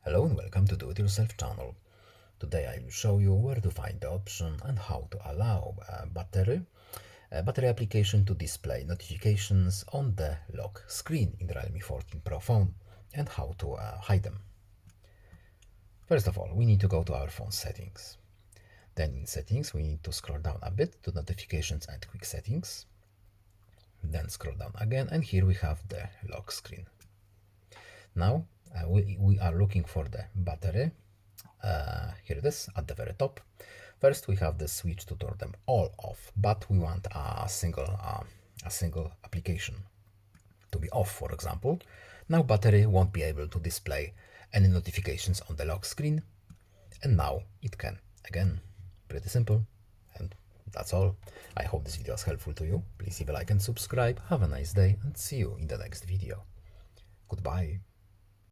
Hello and welcome to Do It Yourself channel. Today I will show you where to find the option and how to allow battery application to display notifications on the lock screen in the Realme 14 Pro phone and how to hide them. First of all, we need to go to our phone settings. Then in settings, we need to scroll down a bit to notifications and quick settings. Then scroll down again, and here we have the lock screen. Now we are looking for the battery. Here it is at the very top. First, we have the switch to turn them all off, but we want a single application to be off, for example. Now battery won't be able to display any notifications on the lock screen, and now it can again. Pretty simple, and that's all. I hope this video is helpful to you. Please leave a like and subscribe. Have a nice day, and see you in the next video. Goodbye.